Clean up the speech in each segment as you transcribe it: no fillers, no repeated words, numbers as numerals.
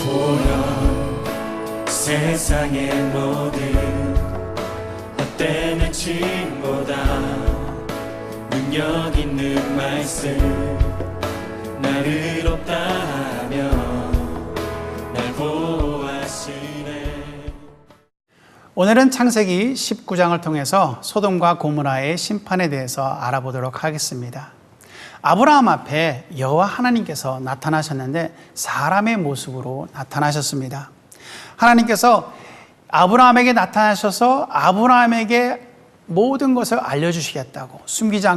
보여 세상의 모든 헛된 칭보다 능력 있는 말씀 날 의롭다 하며 날 보호하시네. 오늘은 창세기 19장을 통해서 소돔과 고모라의 심판에 대해서 알아보도록 하겠습니다. 아브라함 앞에 여호와 하나님께서 나타나셨는데 사람의 모습으로 나타나셨습니다. 하나님께서 아브라함에게 나타나셔서 아브라함에게 모든 것을 알려주시겠다고 숨기지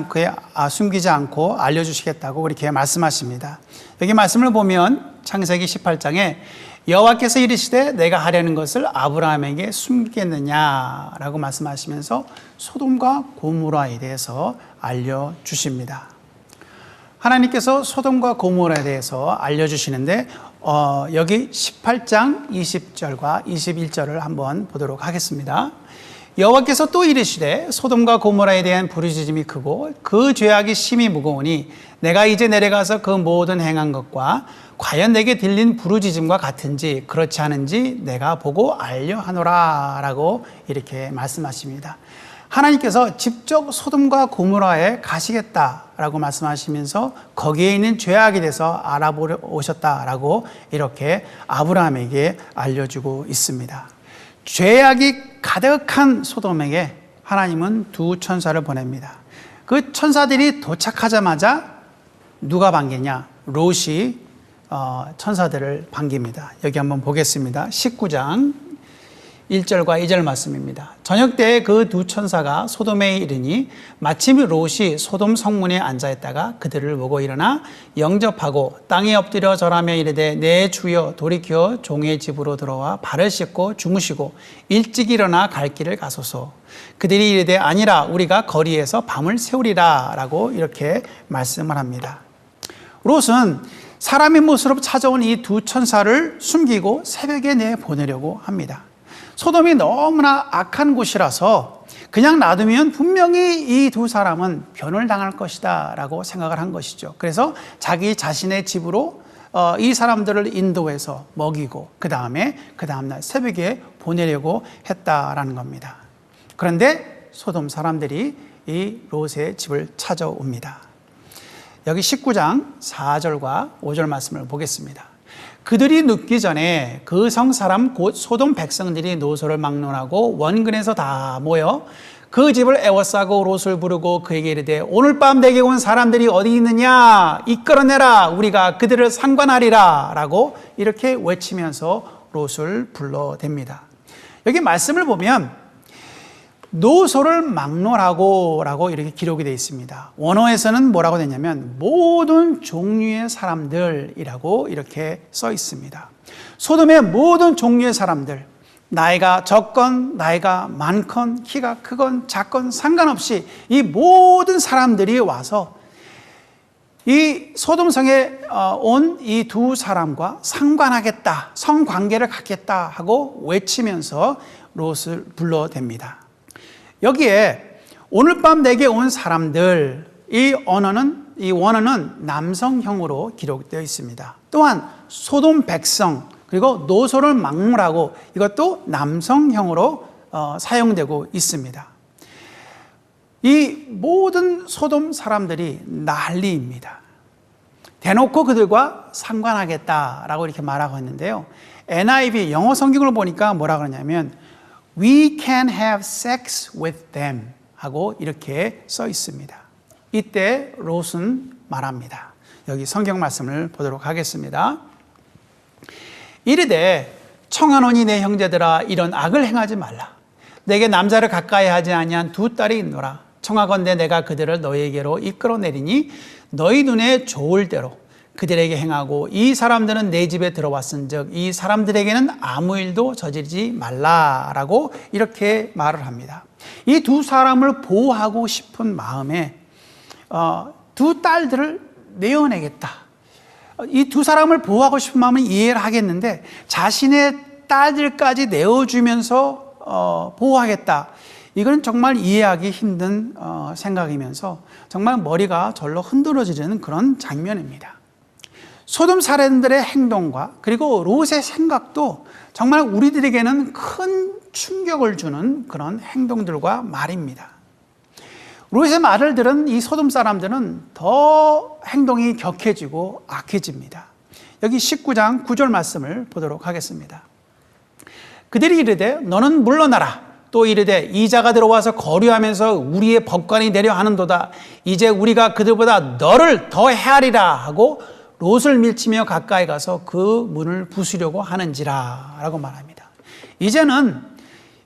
않고 알려주시겠다고 그렇게 말씀하십니다. 여기 말씀을 보면 창세기 18장에 여호와께서 이르시되 내가 하려는 것을 아브라함에게 숨기겠느냐라고 말씀하시면서 소돔과 고모라에 대해서 알려주십니다. 하나님께서 소돔과 고모라에 대해서 알려주시는데 여기 18장 20절과 21절을 한번 보도록 하겠습니다. 여호와께서 또 이르시되 소돔과 고모라에 대한 부르짖음이 크고 그 죄악이 심히 무거우니 내가 이제 내려가서 그 모든 행한 것과 과연 내게 들린 부르짖음과 같은지 그렇지 않은지 내가 보고 알려하노라 라고 이렇게 말씀하십니다. 하나님께서 직접 소돔과 고모라에 가시겠다라고 말씀하시면서 거기에 있는 죄악에 대해서 알아보려 오셨다라고 이렇게 아브라함에게 알려주고 있습니다. 죄악이 가득한 소돔에게 하나님은 두 천사를 보냅니다. 그 천사들이 도착하자마자 누가 반기냐? 롯이 천사들을 반깁니다. 여기 한번 보겠습니다. 19장 1절과 2절 말씀입니다. 저녁 때에 그 두 천사가 소돔에 이르니 마침 롯이 소돔 성문에 앉아있다가 그들을 보고 일어나 영접하고 땅에 엎드려 절하며 이르되 내 주여 돌이켜 종의 집으로 들어와 발을 씻고 주무시고 일찍 일어나 갈 길을 가소서. 그들이 이르되 아니라 우리가 거리에서 밤을 새우리라 라고 이렇게 말씀을 합니다. 롯은 사람의 모습으로 찾아온 이 두 천사를 숨기고 새벽에 내보내려고 합니다. 소돔이 너무나 악한 곳이라서 그냥 놔두면 분명히 이 두 사람은 변을 당할 것이다 라고 생각을 한 것이죠. 그래서 자기 자신의 집으로 이 사람들을 인도해서 먹이고 그 다음날 새벽에 보내려고 했다라는 겁니다. 그런데 소돔 사람들이 이 롯의 집을 찾아옵니다. 여기 19장 4절과 5절 말씀을 보겠습니다. 그들이 눕기 전에 그 성 사람 곧 소돔 백성들이 노소를 막론하고 원근에서 다 모여 그 집을 에워싸고 롯을 부르고 그에게 이르되 오늘 밤 내게 온 사람들이 어디 있느냐 이끌어내라 우리가 그들을 상관하리라 라고 이렇게 외치면서 롯을 불러댑니다. 여기 말씀을 보면 노소를 막론하고 라고 이렇게 기록이 되어 있습니다. 원어에서는 뭐라고 되냐면 모든 종류의 사람들이라고 이렇게 써 있습니다. 소돔의 모든 종류의 사람들, 나이가 적건 나이가 많건 키가 크건 작건 상관없이 이 모든 사람들이 와서 이 소돔성에 온 이 두 사람과 상관하겠다, 성관계를 갖겠다 하고 외치면서 롯을 불러댑니다. 여기에 오늘 밤 내게 온 사람들 이 원어는 남성형으로 기록되어 있습니다. 또한 소돔 백성 그리고 노소를 막론하고 이것도 남성형으로 사용되고 있습니다. 이 모든 소돔 사람들이 난리입니다. 대놓고 그들과 상관하겠다라고 이렇게 말하고 있는데요. NIV 영어 성경을 보니까 뭐라 그러냐면 We can have sex with them 하고 이렇게 써 있습니다. 이때 롯은 말합니다. 여기 성경 말씀을 보도록 하겠습니다. 이르되 청하노니 내 형제들아 이런 악을 행하지 말라. 내게 남자를 가까이 하지 아니한 두 딸이 있노라. 청하건대 내가 그들을 너희에게로 이끌어내리니 너희 눈에 좋을 대로 그들에게 행하고 이 사람들은 내 집에 들어왔은즉 이 사람들에게는 아무 일도 저지르지 말라라고 이렇게 말을 합니다. 이 두 사람을 보호하고 싶은 마음에 두 딸들을 내어내겠다. 이 두 사람을 보호하고 싶은 마음은 이해를 하겠는데 자신의 딸들까지 내어주면서 보호하겠다. 이건 정말 이해하기 힘든 생각이면서 정말 머리가 절로 흔들어지는 그런 장면입니다. 소돔 사람들의 행동과 그리고 롯의 생각도 정말 우리들에게는 큰 충격을 주는 그런 행동들과 말입니다. 롯의 말을 들은 이 소돔 사람들은 더 행동이 격해지고 악해집니다. 여기 19장 9절 말씀을 보도록 하겠습니다. 그들이 이르되 너는 물러나라. 또 이르되 이자가 들어와서 거류하면서 우리의 법관이 내려 하는도다. 이제 우리가 그들보다 너를 더 헤아리라 하고 롯을 밀치며 가까이 가서 그 문을 부수려고 하는지라 라고 말합니다. 이제는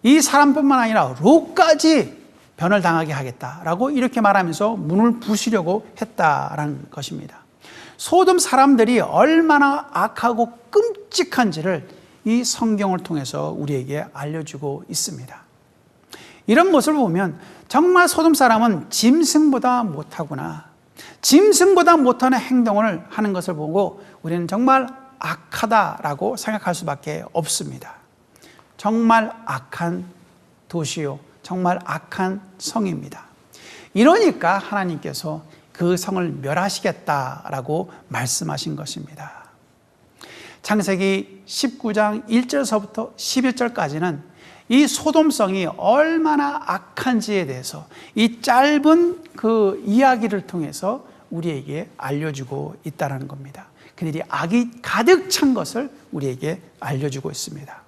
이 사람뿐만 아니라 롯까지 변을 당하게 하겠다라고 이렇게 말하면서 문을 부수려고 했다라는 것입니다. 소돔 사람들이 얼마나 악하고 끔찍한지를 이 성경을 통해서 우리에게 알려주고 있습니다. 이런 모습을 보면 정말 소돔 사람은 짐승보다 못하구나, 짐승보다 못하는 행동을 하는 것을 보고 우리는 정말 악하다라고 생각할 수밖에 없습니다. 정말 악한 도시요, 정말 악한 성입니다. 이러니까 하나님께서 그 성을 멸하시겠다라고 말씀하신 것입니다. 창세기 19장 1절서부터 11절까지는 이 소돔성이 얼마나 악한지에 대해서 이 짧은 그 이야기를 통해서 우리에게 알려주고 있다는 겁니다. 그들이 악이 가득 찬 것을 우리에게 알려주고 있습니다.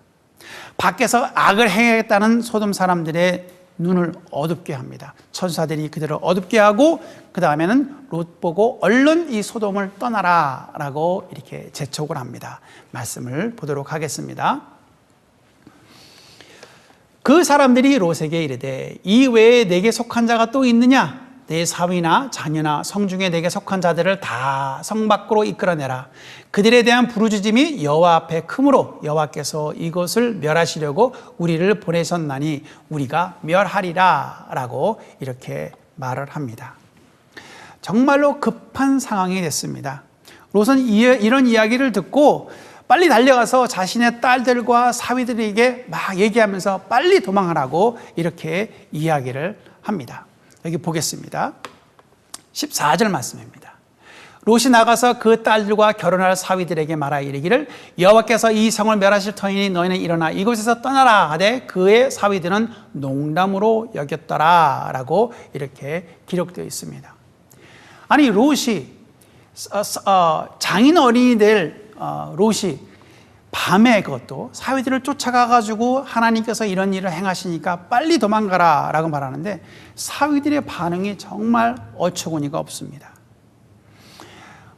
밖에서 악을 행하겠다는 소돔 사람들의 눈을 어둡게 합니다. 천사들이 그들을 어둡게 하고 그 다음에는 롯 보고 얼른 이 소돔을 떠나라 라고 이렇게 재촉을 합니다. 말씀을 보도록 하겠습니다. 그 사람들이 롯에게 이르되 이 외에 내게 속한 자가 또 있느냐? 내 사위나 자녀나 성중에 내게 속한 자들을 다 성 밖으로 이끌어내라. 그들에 대한 부르짖음이 여호와 앞에 크므로 여호와께서 이곳을 멸하시려고 우리를 보내셨나니 우리가 멸하리라 라고 이렇게 말을 합니다. 정말로 급한 상황이 됐습니다. 롯은 이런 이야기를 듣고 빨리 달려가서 자신의 딸들과 사위들에게 막 얘기하면서 빨리 도망하라고 이렇게 이야기를 합니다. 여기 보겠습니다. 14절 말씀입니다. 롯이 나가서 그 딸들과 결혼할 사위들에게 말하 이르기를 여호와께서 이 성을 멸하실 터이니 너희는 일어나 이곳에서 떠나라 하되 그의 사위들은 농담으로 여겼더라 라고 이렇게 기록되어 있습니다. 아니 롯이 장인 어린이 될 롯이 밤에 그것도 사위들을 쫓아가가지고 하나님께서 이런 일을 행하시니까 빨리 도망가라 라고 말하는데 사위들의 반응이 정말 어처구니가 없습니다.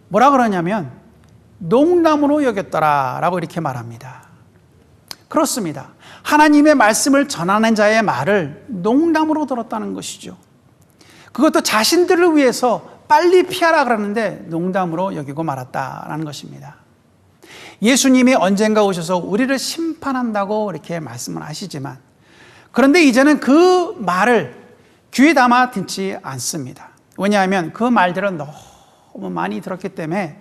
뭐라 그러냐면 농담으로 여겼더라 라고 이렇게 말합니다. 그렇습니다. 하나님의 말씀을 전하는 자의 말을 농담으로 들었다는 것이죠. 그것도 자신들을 위해서 빨리 피하라 그러는데 농담으로 여기고 말았다라는 것입니다. 예수님이 언젠가 오셔서 우리를 심판한다고 이렇게 말씀을 하시지만 그런데 이제는 그 말을 귀에 담아 듣지 않습니다. 왜냐하면 그 말들은 너무 많이 들었기 때문에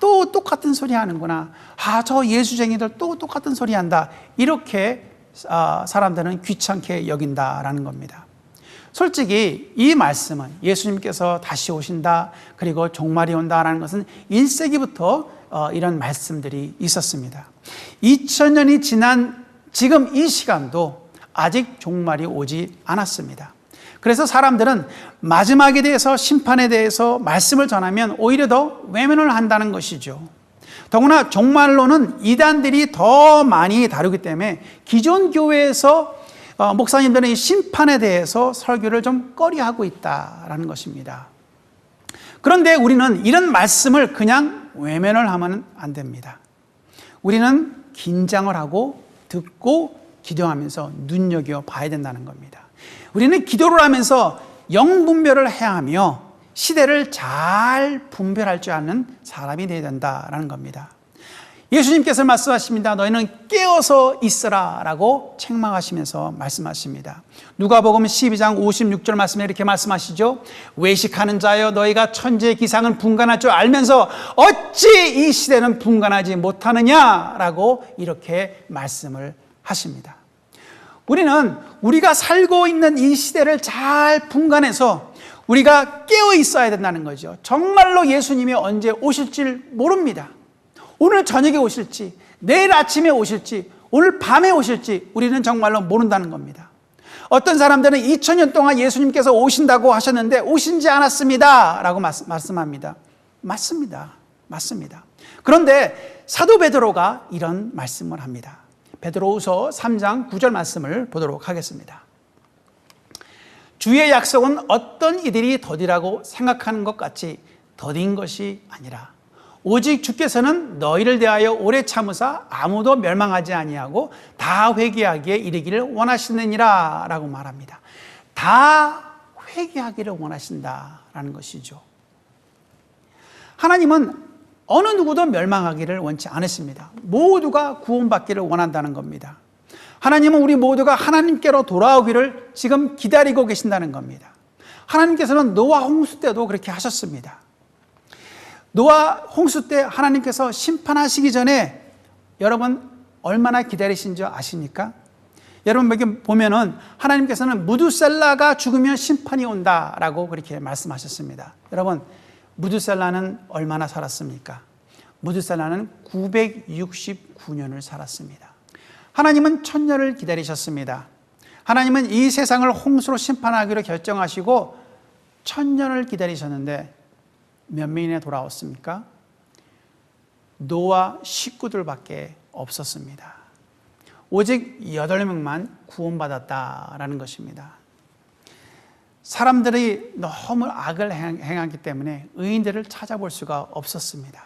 또 똑같은 소리 하는구나, 저 예수쟁이들 또 똑같은 소리 한다, 이렇게 사람들은 귀찮게 여긴다라는 겁니다. 솔직히 이 말씀은 예수님께서 다시 오신다, 그리고 종말이 온다라는 것은 1세기부터 이런 말씀들이 있었습니다. 2000년이 지난 지금 이 시간도 아직 종말이 오지 않았습니다. 그래서 사람들은 마지막에 대해서, 심판에 대해서 말씀을 전하면 오히려 더 외면을 한다는 것이죠. 더구나 종말론은 이단들이 더 많이 다루기 때문에 기존 교회에서 목사님들은 이 심판에 대해서 설교를 좀 꺼려하고 있다라는 것입니다. 그런데 우리는 이런 말씀을 그냥 외면을 하면 안 됩니다. 우리는 긴장을 하고 듣고 기도하면서 눈여겨 봐야 된다는 겁니다. 우리는 기도를 하면서 영분별을 해야 하며 시대를 잘 분별할 줄 아는 사람이 되어야 된다는 겁니다. 예수님께서 말씀하십니다. 너희는 깨어서 있으라 라고 책망하시면서 말씀하십니다. 누가복음 12장 56절 말씀에 이렇게 말씀하시죠. 외식하는 자여 너희가 천지의 기상은 분간할 줄 알면서 어찌 이 시대는 분간하지 못하느냐 라고 이렇게 말씀을 하십니다. 우리는 우리가 살고 있는 이 시대를 잘 분간해서 우리가 깨어 있어야 된다는 거죠. 정말로 예수님이 언제 오실지 모릅니다. 오늘 저녁에 오실지, 내일 아침에 오실지, 오늘 밤에 오실지 우리는 정말로 모른다는 겁니다. 어떤 사람들은 2000년 동안 예수님께서 오신다고 하셨는데 오신지 않았습니다 라고 말씀합니다. 맞습니다. 그런데 사도 베드로가 이런 말씀을 합니다. 베드로후서 3장 9절 말씀을 보도록 하겠습니다. 주의 약속은 어떤 이들이 더디라고 생각하는 것 같이 더딘 것이 아니라 오직 주께서는 너희를 대하여 오래 참으사 아무도 멸망하지 아니하고 다 회개하기에 이르기를 원하시느니라 라고 말합니다. 다 회개하기를 원하신다라는 것이죠. 하나님은 어느 누구도 멸망하기를 원치 않으십니다. 모두가 구원받기를 원한다는 겁니다. 하나님은 우리 모두가 하나님께로 돌아오기를 지금 기다리고 계신다는 겁니다. 하나님께서는 노아 홍수 때도 그렇게 하셨습니다. 노아 홍수 때 하나님께서 심판하시기 전에 여러분 얼마나 기다리신 줄 아십니까? 여러분 여기 보면은 하나님께서는 무두셀라가 죽으면 심판이 온다라고 그렇게 말씀하셨습니다. 여러분 무두셀라는 얼마나 살았습니까? 무두셀라는 969년을 살았습니다. 하나님은 1000년을 기다리셨습니다. 하나님은 이 세상을 홍수로 심판하기로 결정하시고 1000년을 기다리셨는데 몇 명이나 돌아왔습니까? 노아 식구들밖에 없었습니다. 오직 8명만 구원받았다라는 것입니다. 사람들이 너무 악을 행하기 때문에 의인들을 찾아볼 수가 없었습니다.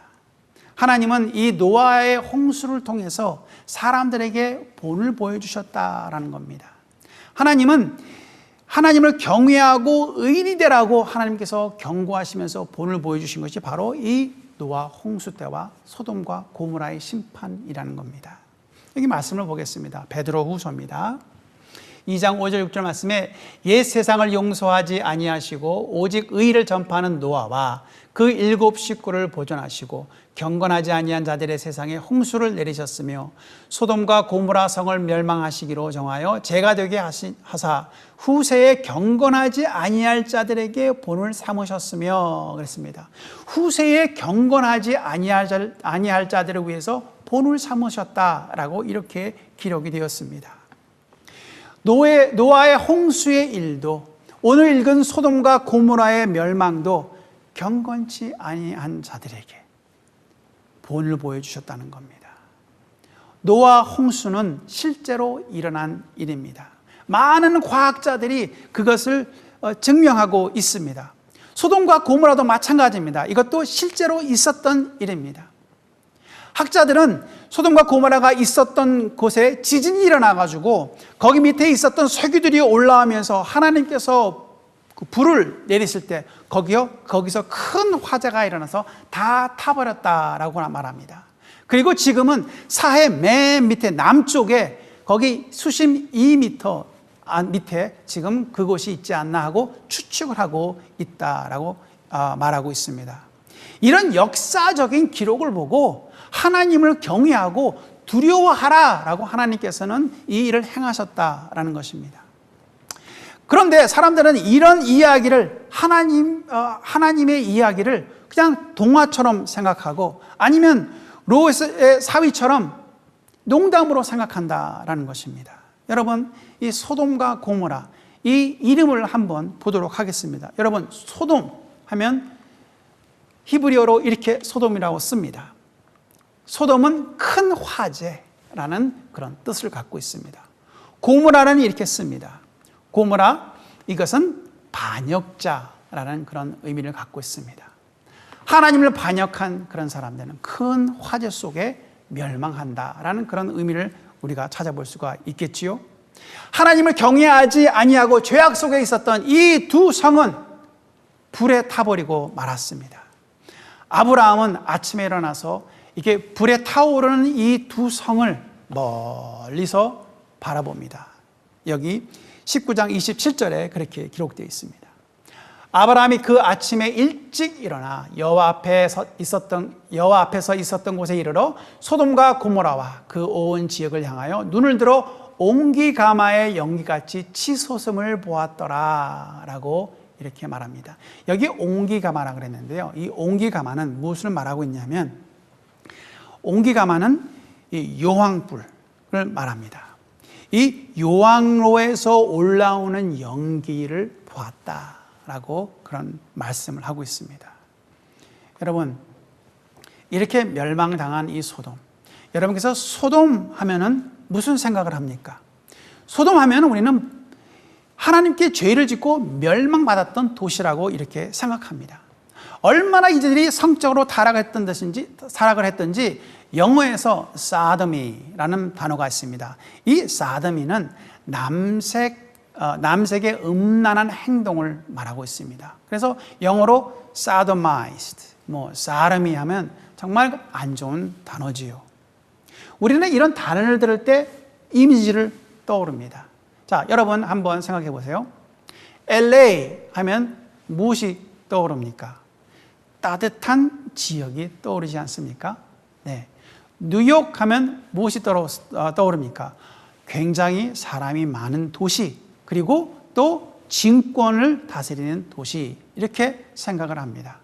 하나님은 이 노아의 홍수를 통해서 사람들에게 본을 보여주셨다라는 겁니다. 하나님은 하나님을 경외하고 의인이 되라고 하나님께서 경고하시면서 본을 보여주신 것이 바로 이 노아 홍수 때와 소돔과 고모라의 심판이라는 겁니다. 여기 말씀을 보겠습니다. 베드로후서입니다. 2장 5절 6절 말씀에 옛 세상을 용서하지 아니하시고 오직 의를 전파하는 노아와 그 7 식구를 보존하시고 경건하지 아니한 자들의 세상에 홍수를 내리셨으며 소돔과 고모라 성을 멸망하시기로 정하여 죄가 되게 하사 후세에 경건하지 아니할 자들에게 본을 삼으셨으며 그랬습니다. 후세에 경건하지 아니할 자들을 위해서 본을 삼으셨다라고 이렇게 기록이 되었습니다. 노아의 홍수의 일도 오늘 읽은 소돔과 고모라의 멸망도 경건치 아니한 자들에게 본을 보여주셨다는 겁니다. 노아 홍수는 실제로 일어난 일입니다. 많은 과학자들이 그것을 증명하고 있습니다. 소돔과 고모라도 마찬가지입니다. 이것도 실제로 있었던 일입니다. 학자들은 소돔과 고모라가 있었던 곳에 지진이 일어나가지고 거기 밑에 있었던 석유들이 올라오면서 하나님께서 그 불을 내리실 때 거기서 큰 화재가 일어나서 다 타버렸다라고 말합니다. 그리고 지금은 사해 맨 밑에 남쪽에 거기 수심 2m 밑에 지금 그곳이 있지 않나 하고 추측을 하고 있다라고 말하고 있습니다. 이런 역사적인 기록을 보고 하나님을 경외하고 두려워하라라고 하나님께서는 이 일을 행하셨다라는 것입니다. 그런데 사람들은 이런 이야기를 하나님의 이야기를 그냥 동화처럼 생각하고 아니면 롯의 사위처럼 농담으로 생각한다라는 것입니다. 여러분, 이 소돔과 고모라 이 이름을 한번 보도록 하겠습니다. 여러분, 소돔 하면 히브리어로 이렇게 소돔이라고 씁니다. 소돔은 큰 화재라는 그런 뜻을 갖고 있습니다. 고모라는 이렇게 씁니다. 고모라, 이것은 반역자라는 그런 의미를 갖고 있습니다. 하나님을 반역한 그런 사람들은 큰 화재 속에 멸망한다라는 그런 의미를 우리가 찾아볼 수가 있겠지요. 하나님을 경외하지 아니하고 죄악 속에 있었던 이 두 성은 불에 타버리고 말았습니다. 아브라함은 아침에 일어나서 이게 불에 타오르는 이 두 성을 멀리서 바라봅니다. 여기 19장 27절에 그렇게 기록되어 있습니다. 아브라함이 그 아침에 일찍 일어나 여호와 앞에서 있었던 곳에 이르러 소돔과 고모라와 그 온 지역을 향하여 눈을 들어 옹기가마의 연기같이 치솟음을 보았더라 라고 이렇게 말합니다. 여기 옹기가마라 그랬는데요. 이 옹기가마는 무엇을 말하고 있냐면 옹기가마는 이 요황불을 말합니다. 이 요황로에서 올라오는 연기를 보았다라고 그런 말씀을 하고 있습니다. 여러분, 이렇게 멸망당한 이 소돔, 여러분께서 소돔 하면은 무슨 생각을 합니까? 소돔 하면 우리는 하나님께 죄를 짓고 멸망받았던 도시라고 이렇게 생각합니다. 얼마나 이들이 성적으로 타락을 했던지 영어에서 사더미라는 단어가 있습니다. 이 사더미는 남색의 음란한 행동을 말하고 있습니다. 그래서 영어로 sodomized, 사르미 하면 정말 안 좋은 단어지요. 우리는 이런 단어를 들을 때 이미지를 떠오릅니다. 자, 여러분 한번 생각해 보세요. LA 하면 무엇이 떠오릅니까? 따뜻한 지역이 떠오르지 않습니까? 네. 뉴욕 하면 무엇이 떠오릅니까? 굉장히 사람이 많은 도시, 그리고 또 진권을 다스리는 도시, 이렇게 생각을 합니다.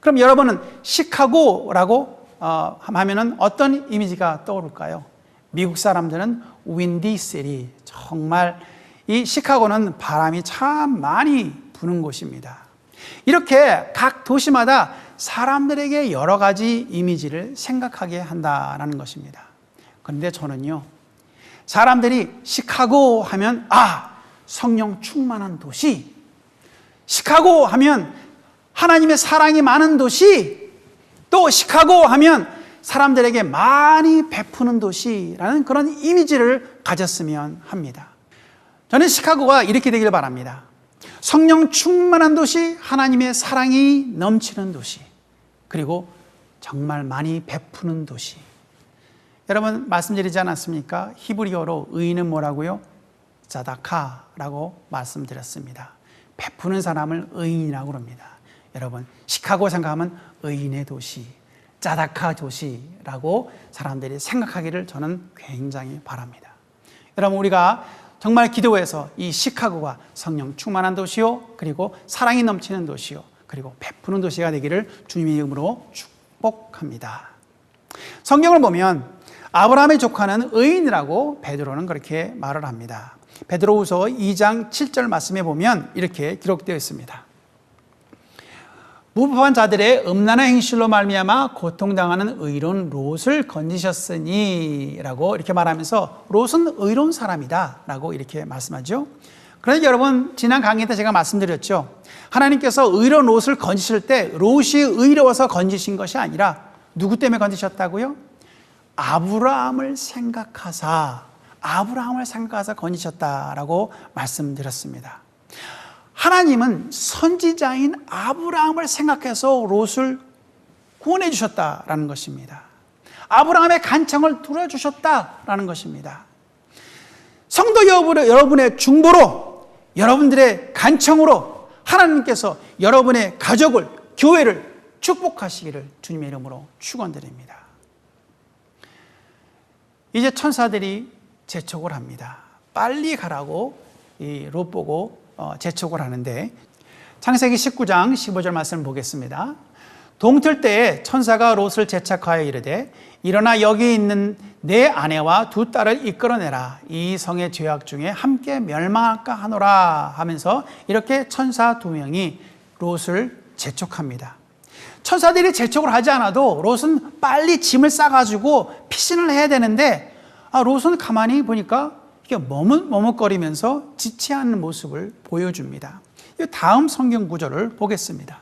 그럼 여러분은 시카고라고 하면은 어떤 이미지가 떠오를까요? 미국 사람들은 윈디 시티, 정말 이 시카고는 바람이 참 많이 부는 곳입니다. 이렇게 각 도시마다 사람들에게 여러 가지 이미지를 생각하게 한다는 것입니다. 그런데 저는요, 사람들이 시카고 하면 성령 충만한 도시, 시카고 하면 하나님의 사랑이 많은 도시, 또 시카고 하면 사람들에게 많이 베푸는 도시라는 그런 이미지를 가졌으면 합니다. 저는 시카고가 이렇게 되길 바랍니다. 성령 충만한 도시, 하나님의 사랑이 넘치는 도시, 그리고 정말 많이 베푸는 도시. 여러분 말씀드리지 않았습니까? 히브리어로 의인은 뭐라고요? 자다카라고 말씀드렸습니다. 베푸는 사람을 의인이라고 합니다. 여러분, 시카고 생각하면 의인의 도시, 자다카 도시라고 사람들이 생각하기를 저는 굉장히 바랍니다. 여러분, 우리가 정말 기도해서 이 시카고가 성령 충만한 도시요, 그리고 사랑이 넘치는 도시요, 그리고 베푸는 도시가 되기를 주님의 이름으로 축복합니다. 성경을 보면 아브라함의 조카는 의인이라고 베드로는 그렇게 말을 합니다. 베드로후서 2장 7절 말씀에 보면 이렇게 기록되어 있습니다. 무법한 자들의 음란한 행실로 말미암아 고통당하는 의로운 롯을 건지셨으니 라고 이렇게 말하면서 롯은 의로운 사람이다 라고 이렇게 말씀하죠. 그런데 여러분, 지난 강의 때 제가 말씀드렸죠. 하나님께서 의로운 롯을 건지실 때 롯이 의로워서 건지신 것이 아니라 누구 때문에 건지셨다고요? 아브라함을 생각하사 건지셨다라고 말씀드렸습니다. 하나님은 선지자인 아브라함을 생각해서 롯을 구원해 주셨다라는 것입니다. 아브라함의 간청을 들어주셨다라는 것입니다. 성도 여러분의 중보로, 여러분들의 간청으로 하나님께서 여러분의 가족을, 교회를 축복하시기를 주님의 이름으로 축원드립니다. 이제 천사들이 재촉을 합니다. 빨리 가라고 이 롯 보고 재촉을 하는데, 창세기 19장 15절 말씀을 보겠습니다. 동틀 때에 천사가 롯을 재촉하여 이르되 일어나 여기 있는 내 아내와 두 딸을 이끌어내라. 이 성의 죄악 중에 함께 멸망할까 하노라 하면서 이렇게 천사 두 명이 롯을 재촉합니다. 천사들이 재촉을 하지 않아도 롯은 빨리 짐을 싸가지고 피신을 해야 되는데 롯은 가만히 보니까 이게 머뭇거리면서 지체하는 모습을 보여줍니다. 다음 성경 구절을 보겠습니다.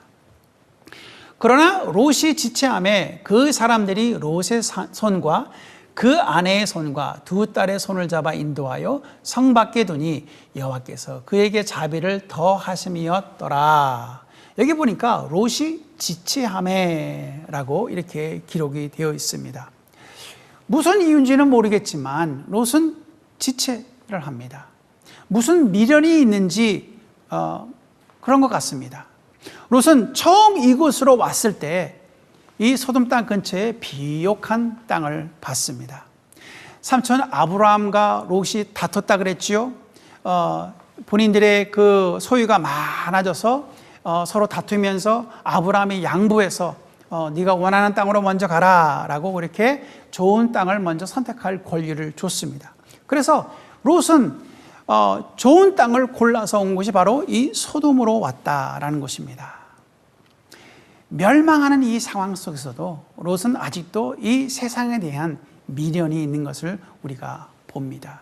그러나 롯이 지체함에 그 사람들이 롯의 손과 그 아내의 손과 두 딸의 손을 잡아 인도하여 성 밖에 두니 여호와께서 그에게 자비를 더하심이었더라. 여기 보니까 롯이 지체함에 라고 이렇게 기록이 되어 있습니다. 무슨 이유인지는 모르겠지만 롯은 지체를 합니다. 무슨 미련이 있는지 그런 것 같습니다. 롯은 처음 이곳으로 왔을 때 이 소돔 땅 근처에 비옥한 땅을 봤습니다. 삼촌 아브라함과 롯이 다퉜다 그랬지요. 본인들의 그 소유가 많아져서 서로 다투면서 아브라함이 양보해서 네가 원하는 땅으로 먼저 가라라고 그렇게 좋은 땅을 먼저 선택할 권리를 줬습니다. 그래서 롯은 좋은 땅을 골라서 온 곳이 바로 이 소돔으로 왔다라는 것입니다. 멸망하는 이 상황 속에서도 롯은 아직도 이 세상에 대한 미련이 있는 것을 우리가 봅니다.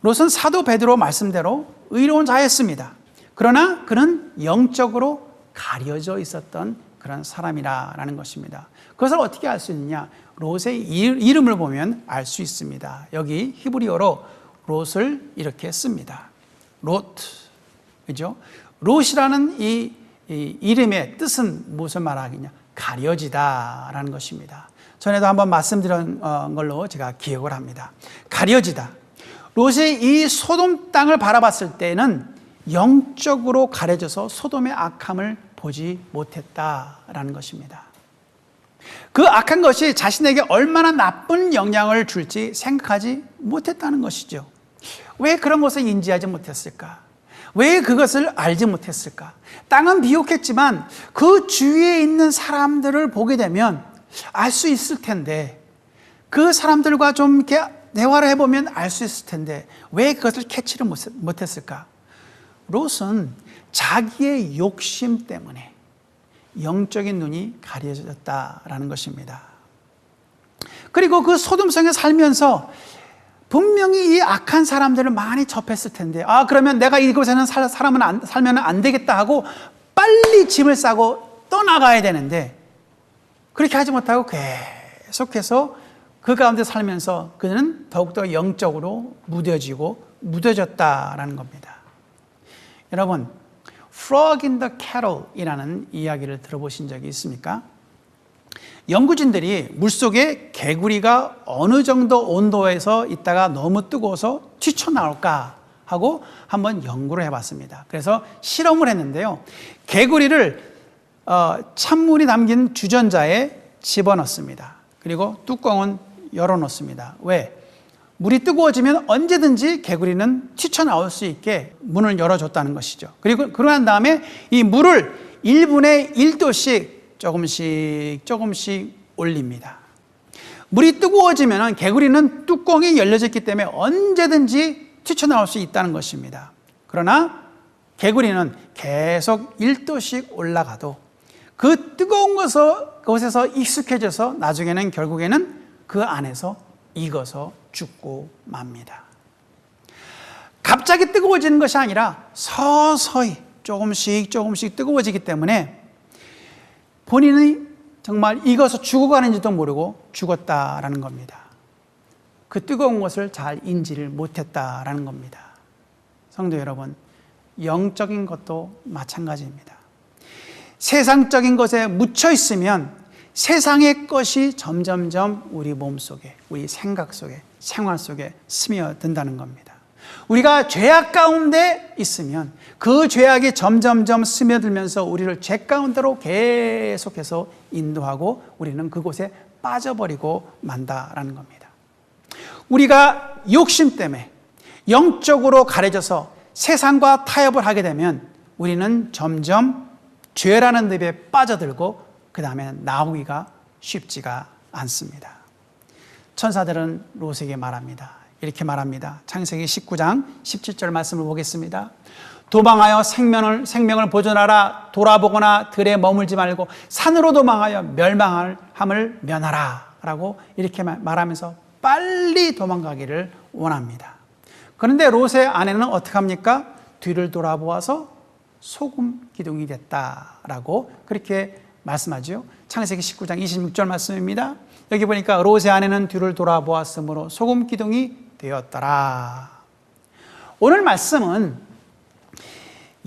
롯은 사도 베드로 말씀대로 의로운 자였습니다. 그러나 그는 영적으로 가려져 있었던 그런 사람이라는 것입니다. 그것을 어떻게 알 수 있느냐? 롯의 이름을 보면 알 수 있습니다. 여기 히브리어로 롯을 이렇게 씁니다. 롯, 그죠? 롯이라는 이 이름의 뜻은 무슨 말하겠냐? 가려지다라는 것입니다. 전에도 한번 말씀드린 걸로 제가 기억을 합니다. 가려지다. 롯이 이 소돔 땅을 바라봤을 때는 영적으로 가려져서 소돔의 악함을 보지 못했다라는 것입니다. 그 악한 것이 자신에게 얼마나 나쁜 영향을 줄지 생각하지 못했다는 것이죠. 왜 그런 것을 인지하지 못했을까? 왜 그것을 알지 못했을까? 땅은 비옥했지만 그 주위에 있는 사람들을 보게 되면 알 수 있을 텐데, 그 사람들과 좀 이렇게 대화를 해보면 알 수 있을 텐데 왜 그것을 캐치를 못했을까? 롯은 자기의 욕심 때문에 영적인 눈이 가려졌다라는 것입니다. 그리고 그 소돔성에 살면서 분명히 이 악한 사람들을 많이 접했을 텐데, 그러면 내가 이곳에는 살면 안 되겠다 하고 빨리 짐을 싸고 떠나가야 되는데, 그렇게 하지 못하고 계속해서 그 가운데 살면서 그는 더욱더 영적으로 무뎌졌다라는 겁니다. 여러분, Frog in the Kettle 이라는 이야기를 들어보신 적이 있습니까? 연구진들이 물속에 개구리가 어느 정도 온도에서 있다가 너무 뜨거워서 튀쳐나올까 하고 한번 연구를 해봤습니다. 그래서 실험을 했는데요. 개구리를 찬물이 담긴 주전자에 집어넣습니다. 그리고 뚜껑은 열어놓습니다. 왜? 물이 뜨거워지면 언제든지 개구리는 튀쳐나올 수 있게 문을 열어줬다는 것이죠. 그리고 그러한 다음에 이 물을 1분에 1도씩 조금씩 올립니다. 물이 뜨거워지면 개구리는 뚜껑이 열려졌기 때문에 언제든지 튀쳐나올 수 있다는 것입니다. 그러나 개구리는 계속 1도씩 올라가도 그 뜨거운 곳에서 익숙해져서 나중에는 결국에는 그 안에서 익어서 죽고 맙니다. 갑자기 뜨거워지는 것이 아니라 서서히 조금씩 뜨거워지기 때문에 본인이 정말 익어서 죽어가는지도 모르고 죽었다라는 겁니다. 그 뜨거운 것을 잘 인지를 못했다라는 겁니다. 성도 여러분, 영적인 것도 마찬가지입니다. 세상적인 것에 묻혀 있으면 세상의 것이 점점점 우리 몸속에, 우리 생각 속에, 생활 속에 스며든다는 겁니다. 우리가 죄악 가운데 있으면 그 죄악이 점점점 스며들면서 우리를 죄 가운데로 계속해서 인도하고 우리는 그곳에 빠져버리고 만다라는 겁니다. 우리가 욕심 때문에 영적으로 가려져서 세상과 타협을 하게 되면 우리는 점점 죄라는 늪에 빠져들고 그 다음에 나오기가 쉽지가 않습니다. 천사들은 롯에게 말합니다. 이렇게 말합니다. 창세기 19장 17절 말씀을 보겠습니다. 도망하여 생명을 보존하라. 돌아보거나 들에 머물지 말고 산으로 도망하여 멸망함을 면하라 라고 이렇게 말하면서 빨리 도망가기를 원합니다. 그런데 롯의 아내는 어떻게 합니까? 뒤를 돌아보아서 소금 기둥이 됐다라고 그렇게 말씀하죠. 창세기 19장 26절 말씀입니다. 여기 보니까 롯의 아내는 뒤를 돌아보았으므로 소금 기둥이 되었더라. 오늘 말씀은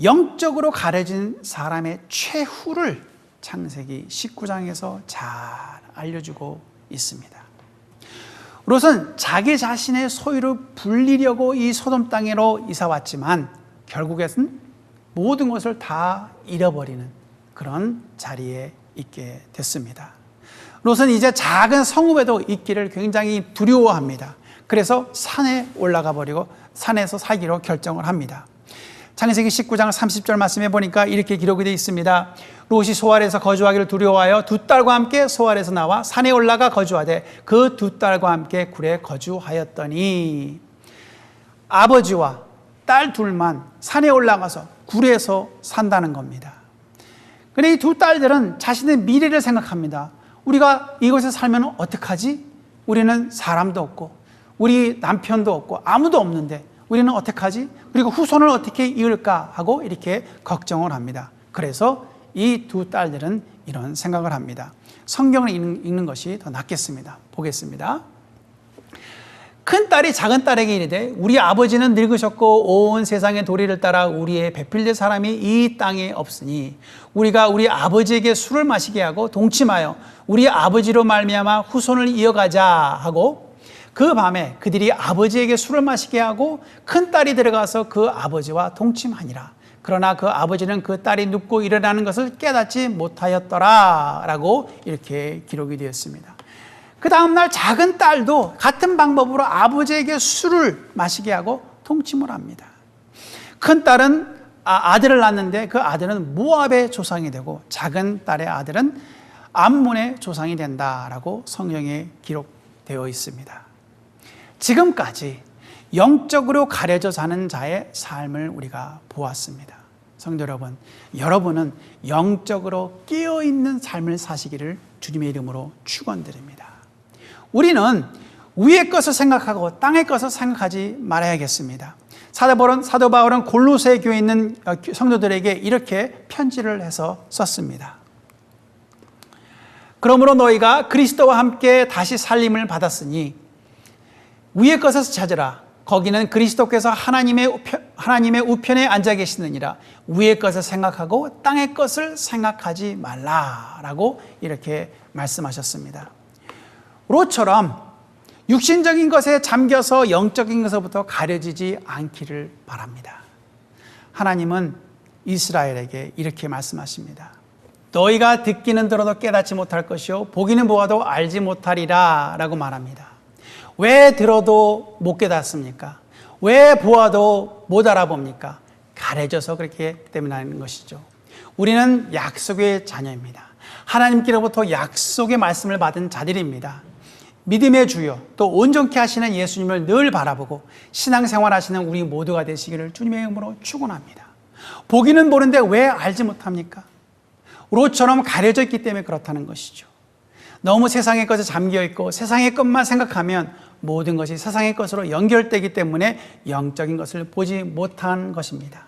영적으로 가려진 사람의 최후를 창세기 19장에서 잘 알려주고 있습니다. 롯은 자기 자신의 소유를 불리려고 이 소돔 땅으로 이사 왔지만 결국에는 모든 것을 다 잃어버리는 그런 자리에 있게 됐습니다. 롯은 이제 작은 성읍에도 있기를 굉장히 두려워합니다. 그래서 산에 올라가 버리고 산에서 살기로 결정을 합니다. 창세기 19장 30절 말씀에 보니까 이렇게 기록이 되어 있습니다. 롯이 소알에서 거주하기를 두려워하여 두 딸과 함께 소알에서 나와 산에 올라가 거주하되 그 두 딸과 함께 굴에 거주하였더니, 아버지와 딸 둘만 산에 올라가서 굴에서 산다는 겁니다. 그런데 이 두 딸들은 자신의 미래를 생각합니다. 우리가 이곳에 살면 어떡하지? 우리는 사람도 없고 우리 남편도 없고 아무도 없는데 우리는 어떡하지? 그리고 후손을 어떻게 이을까 하고 이렇게 걱정을 합니다. 그래서 이 두 딸들은 이런 생각을 합니다. 성경을 읽는 것이 더 낫겠습니다. 보겠습니다. 큰 딸이 작은 딸에게 이르되 우리 아버지는 늙으셨고 온 세상의 도리를 따라 우리의 배필될 사람이 이 땅에 없으니 우리가 우리 아버지에게 술을 마시게 하고 동침하여 우리 아버지로 말미암아 후손을 이어가자 하고, 그 밤에 그들이 아버지에게 술을 마시게 하고 큰 딸이 들어가서 그 아버지와 동침하니라. 그러나 그 아버지는 그 딸이 눕고 일어나는 것을 깨닫지 못하였더라 라고 이렇게 기록이 되었습니다. 그 다음날 작은 딸도 같은 방법으로 아버지에게 술을 마시게 하고 동침을 합니다. 큰 딸은 아들을 낳는데 그 아들은 모압의 조상이 되고 작은 딸의 아들은 암몬의 조상이 된다라고 성경에 기록되어 있습니다. 지금까지 영적으로 가려져 사는 자의 삶을 우리가 보았습니다. 성도 여러분, 여러분은 영적으로 깨어있는 삶을 사시기를 주님의 이름으로 축원드립니다. 우리는 위의 것을 생각하고 땅의 것을 생각하지 말아야겠습니다. 사도 바울은 골로새 교회에 있는 성도들에게 이렇게 편지를 해서 썼습니다. 그러므로 너희가 그리스도와 함께 다시 살림을 받았으니 위의 것을 찾으라. 거기는 그리스도께서 하나님의 우편에 앉아 계시느니라. 위의 것을 생각하고 땅의 것을 생각하지 말라라고 이렇게 말씀하셨습니다. 롯처럼 육신적인 것에 잠겨서 영적인 것으로부터 가려지지 않기를 바랍니다. 하나님은 이스라엘에게 이렇게 말씀하십니다. 너희가 듣기는 들어도 깨닫지 못할 것이요 보기는 보아도 알지 못하리라 라고 말합니다. 왜 들어도 못 깨닫습니까? 왜 보아도 못 알아봅니까? 가려져서 그렇기 때문인 것이죠. 우리는 약속의 자녀입니다. 하나님께로부터 약속의 말씀을 받은 자들입니다. 믿음의 주요 또 온전케 하시는 예수님을 늘 바라보고 신앙생활 하시는 우리 모두가 되시기를 주님의 이름으로 축원합니다. 보기는 보는데 왜 알지 못합니까? 롯처럼 가려져 있기 때문에 그렇다는 것이죠. 너무 세상의 것에 잠겨 있고 세상의 것만 생각하면 모든 것이 세상의 것으로 연결되기 때문에 영적인 것을 보지 못한 것입니다.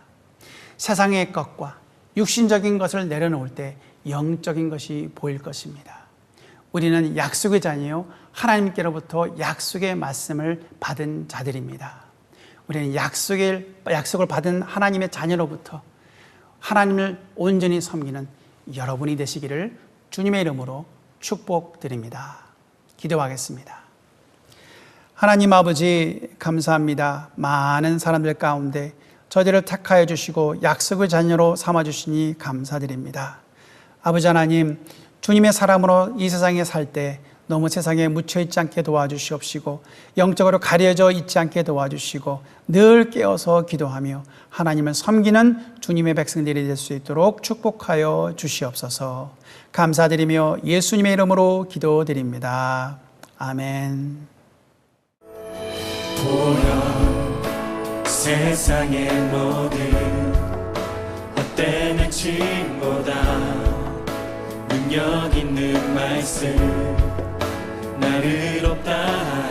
세상의 것과 육신적인 것을 내려놓을 때 영적인 것이 보일 것입니다. 우리는 약속의 자녀요 하나님께로부터 약속의 말씀을 받은 자들입니다. 우리는 약속을 받은 하나님의 자녀로부터 하나님을 온전히 섬기는 여러분이 되시기를 주님의 이름으로 축복드립니다. 기도하겠습니다. 하나님 아버지 감사합니다. 많은 사람들 가운데 저희들을 택하여 주시고 약속의 자녀로 삼아주시니 감사드립니다. 아버지 하나님, 주님의 사람으로 이 세상에 살 때 너무 세상에 묻혀있지 않게 도와주시옵시고 영적으로 가려져 있지 않게 도와주시고 늘 깨어서 기도하며 하나님을 섬기는 주님의 백성들이 될 수 있도록 축복하여 주시옵소서. 감사드리며 예수님의 이름으로 기도드립니다. 아멘. 보여 세상의 모든 헛된 행침보다 능력 있는 말씀 나를 없다